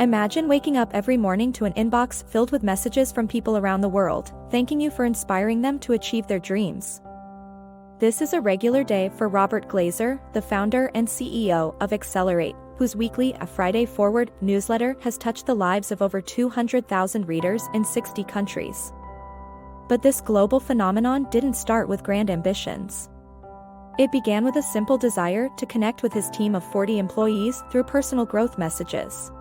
Imagine waking up every morning to an inbox filled with messages from people around the world, thanking you for inspiring them to achieve their dreams. This is a regular day for Robert Glazer, the founder and CEO of Accelerate, whose weekly A Friday Forward newsletter has touched the lives of over 200,000 readers in 60 countries. But this global phenomenon didn't start with grand ambitions. It began with a simple desire to connect with his team of 40 employees through personal growth messages.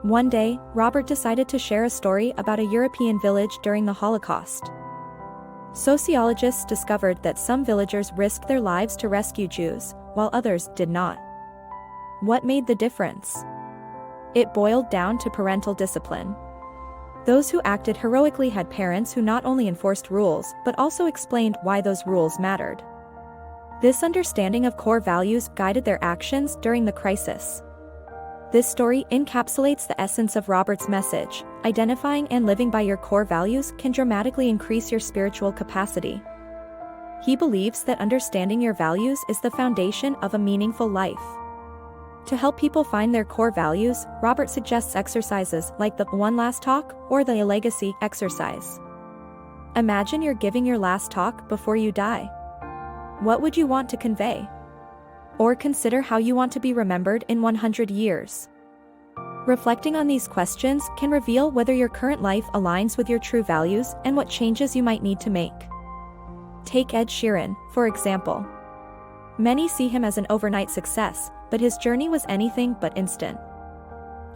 One day, Robert decided to share a story about a European village during the Holocaust. Sociologists discovered that some villagers risked their lives to rescue Jews, while others did not. What made the difference? It boiled down to parental discipline. Those who acted heroically had parents who not only enforced rules but also explained why those rules mattered. This understanding of core values guided their actions during the crisis. This story encapsulates the essence of Robert's message: identifying and living by your core values can dramatically increase your spiritual capacity. He believes that understanding your values is the foundation of a meaningful life. To help people find their core values, Robert suggests exercises like the One Last Talk or the Legacy exercise. Imagine you're giving your last talk before you die. What would you want to convey? Or consider how you want to be remembered in 100 years. Reflecting on these questions can reveal whether your current life aligns with your true values and what changes you might need to make. Take Ed Sheeran, for example. Many see him as an overnight success, but his journey was anything but instant.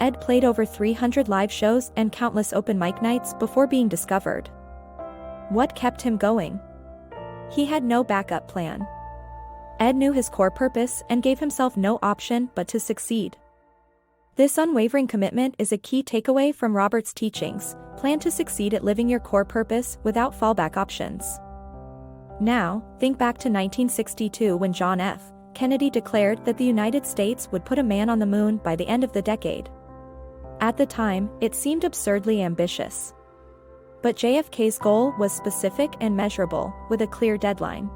Ed played over 300 live shows and countless open mic nights before being discovered. What kept him going? He had no backup plan. Ed knew his core purpose and gave himself no option but to succeed. This unwavering commitment is a key takeaway from Robert's teachings. Plan to succeed at living your core purpose without fallback options. Now, think back to 1962 when John F. Kennedy declared that the United States would put a man on the moon by the end of the decade. At the time, it seemed absurdly ambitious. But JFK's goal was specific and measurable, with a clear deadline.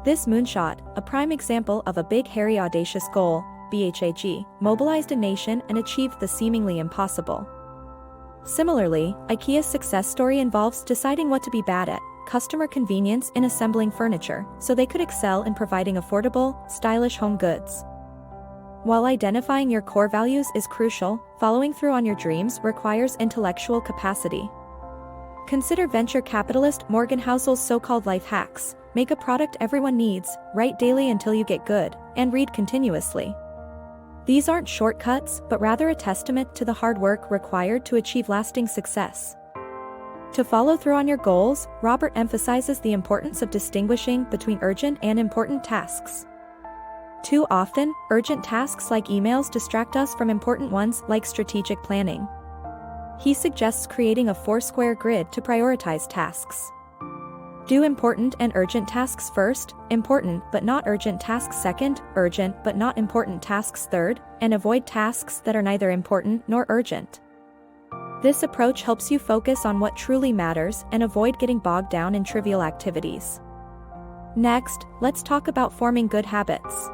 This moonshot, a prime example of a big, hairy, audacious goal, BHAG, mobilized a nation and achieved the seemingly impossible. Similarly, IKEA's success story involves deciding what to be bad at: customer convenience in assembling furniture, so they could excel in providing affordable, stylish home goods. While identifying your core values is crucial, following through on your dreams requires intellectual capacity. Consider venture capitalist Morgan Housel's so-called life hacks: make a product everyone needs, write daily until you get good, and read continuously. These aren't shortcuts, but rather a testament to the hard work required to achieve lasting success. To follow through on your goals, Robert emphasizes the importance of distinguishing between urgent and important tasks. Too often, urgent tasks like emails distract us from important ones like strategic planning. He suggests creating a 4-square grid to prioritize tasks. Do important and urgent tasks first, important but not urgent tasks second, urgent but not important tasks third, and avoid tasks that are neither important nor urgent. This approach helps you focus on what truly matters and avoid getting bogged down in trivial activities. Next, let's talk about forming good habits.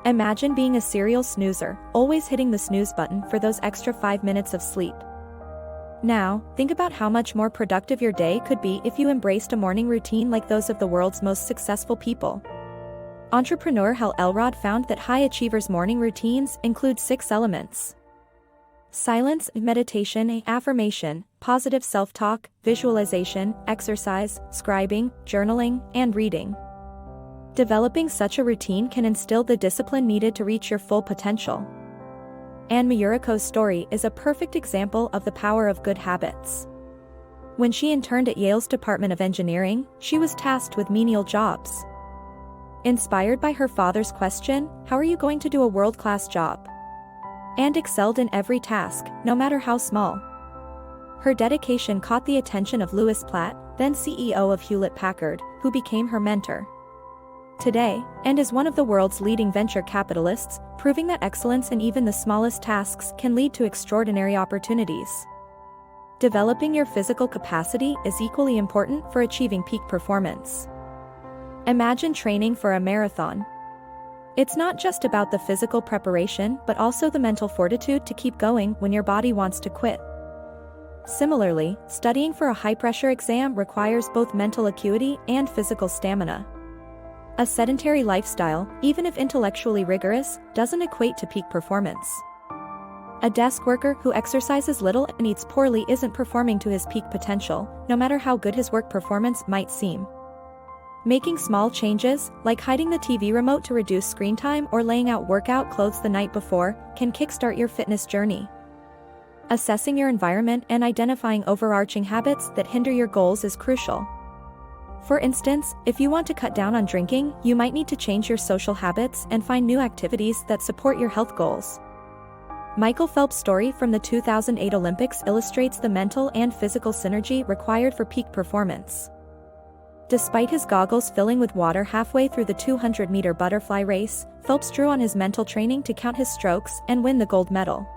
Imagine being a serial snoozer, always hitting the snooze button for those extra 5 minutes of sleep. Now, think about how much more productive your day could be if you embraced a morning routine like those of the world's most successful people. Entrepreneur Hal Elrod found that high achievers' morning routines include 6 elements: silence, meditation, affirmation, positive self-talk, visualization, exercise, scribing, journaling, and reading. Developing such a routine can instill the discipline needed to reach your full potential. Anne Miyuriko's story is a perfect example of the power of good habits. When she interned at Yale's Department of Engineering, she was tasked with menial jobs. Inspired by her father's question, "How are you going to do a world-class job?" Anne excelled in every task, no matter how small. Her dedication caught the attention of Louis Platt, then CEO of Hewlett-Packard, who became her mentor. Today, and is one of the world's leading venture capitalists, proving that excellence in even the smallest tasks can lead to extraordinary opportunities. Developing your physical capacity is equally important for achieving peak performance. Imagine training for a marathon. It's not just about the physical preparation but also the mental fortitude to keep going when your body wants to quit. Similarly, studying for a high-pressure exam requires both mental acuity and physical stamina. A sedentary lifestyle, even if intellectually rigorous, doesn't equate to peak performance. A desk worker who exercises little and eats poorly isn't performing to his peak potential, no matter how good his work performance might seem. Making small changes, like hiding the TV remote to reduce screen time or laying out workout clothes the night before, can kickstart your fitness journey. Assessing your environment and identifying overarching habits that hinder your goals is crucial. For instance, if you want to cut down on drinking, you might need to change your social habits and find new activities that support your health goals. Michael Phelps' story from the 2008 Olympics illustrates the mental and physical synergy required for peak performance. Despite his goggles filling with water halfway through the 200-meter butterfly race, Phelps drew on his mental training to count his strokes and win the gold medal.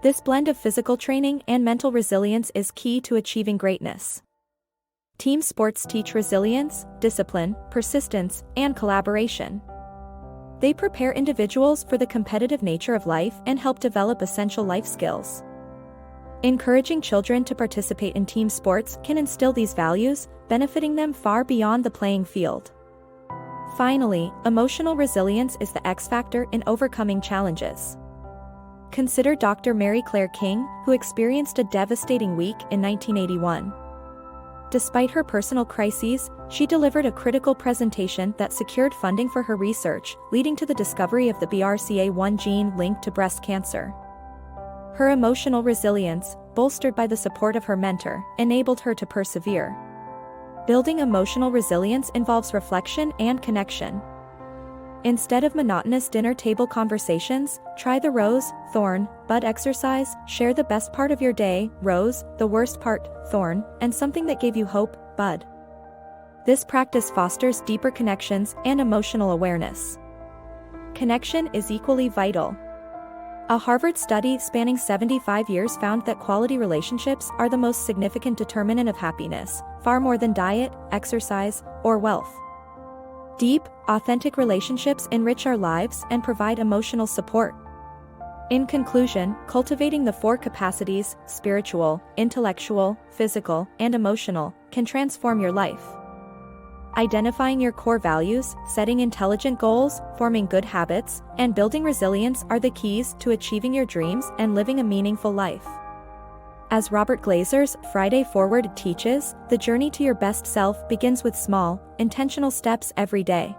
This blend of physical training and mental resilience is key to achieving greatness. Team sports teach resilience, discipline, persistence, and collaboration. They prepare individuals for the competitive nature of life and help develop essential life skills. Encouraging children to participate in team sports can instill these values, benefiting them far beyond the playing field. Finally, emotional resilience is the X factor in overcoming challenges. Consider Dr. Mary Claire King, who experienced a devastating week in 1981. Despite her personal crises, she delivered a critical presentation that secured funding for her research, leading to the discovery of the BRCA1 gene linked to breast cancer. Her emotional resilience, bolstered by the support of her mentor, enabled her to persevere. Building emotional resilience involves reflection and connection. Instead of monotonous dinner table conversations, try the rose, thorn, bud exercise. Share the best part of your day, rose, the worst part, thorn, and something that gave you hope, bud. This practice fosters deeper connections and emotional awareness. Connection is equally vital. A Harvard study spanning 75 years found that quality relationships are the most significant determinant of happiness, far more than diet, exercise, or wealth. Deep, authentic relationships enrich our lives and provide emotional support. In conclusion, cultivating the 4 capacities, spiritual, intellectual, physical, and emotional, can transform your life. Identifying your core values, setting intelligent goals, forming good habits, and building resilience are the keys to achieving your dreams and living a meaningful life. As Robert Glazer's Friday Forward teaches, the journey to your best self begins with small, intentional steps every day.